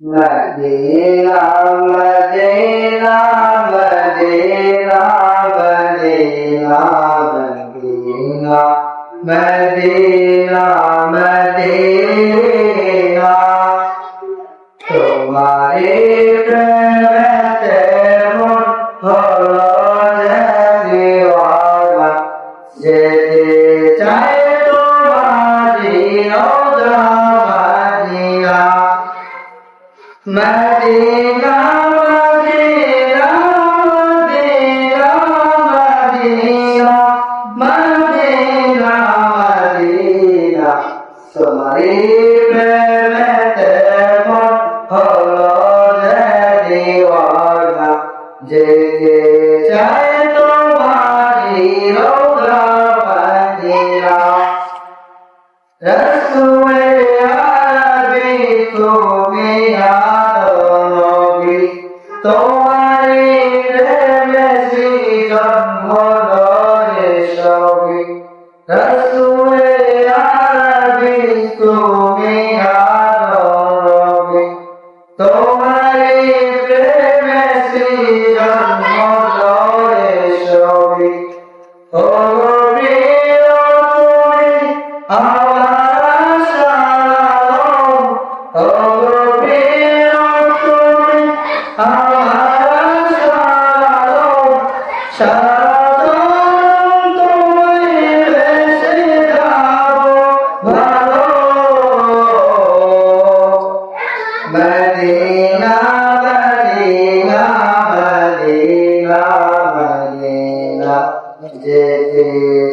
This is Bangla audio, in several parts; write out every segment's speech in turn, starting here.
Madina, Madina, Madina, Madina, Madina, Madina, Madina. तुम्हारे प्रेम से मन हलो दीवाना যেতে চাই তোমারি রওজা মদিনা মদিনা মদিনা মদিনা মদিনা মদিনা তোমারি প্রেমেতে মন হলো দিওয়ানা যেতে চাই তোমারি রওজা মদিনা রসুলে আরবি তুমি আলো নবী তোমারি প্রেমে সৃজন হলো রে সবই রসুলে আরবি তুমি আলো নবী তোমারি প্রেমে সৃজন হলো রে সবই ও নবী তুমি আমার আশার ও নবী তুমি আমার আশার সারাক্ষণ তোমায় ভেসে যাবো ভালো মদিনা মদিনা মদিনা মদিনা যেতে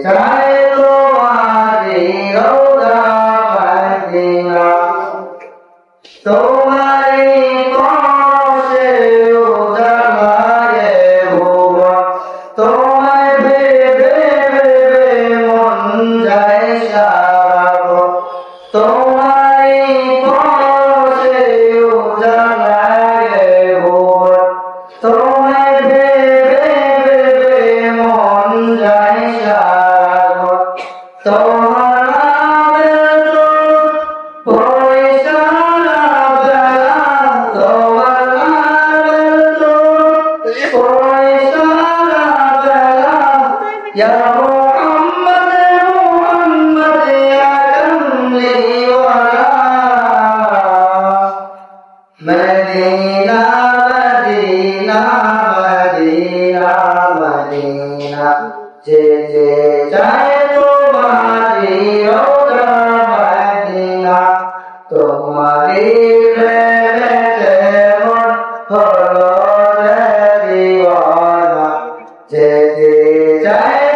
চাই তোমারি রওজা মদিনা তোমারি কষে উজালায় ভুবন তোমায় ভেবে ভেবে মন যায় সারাবন তোমারি কষে উজালায় ভুবন তোমায় ভেবে ভেবে মন যায় সারাবন তোমার নামের পরে সারা বেলা তোমার নামের পরে সারা বেলা ইয়া মুহাম্মদ মুহাম্মদ ইয়া কামলিওয়ালা মদিনা মদিনা মদিনা মদিনা যেতে চাই তোমারি রওজা মদিনা তোমারি প্রেমেতে মন হলো দিওয়ানা যেতে চাই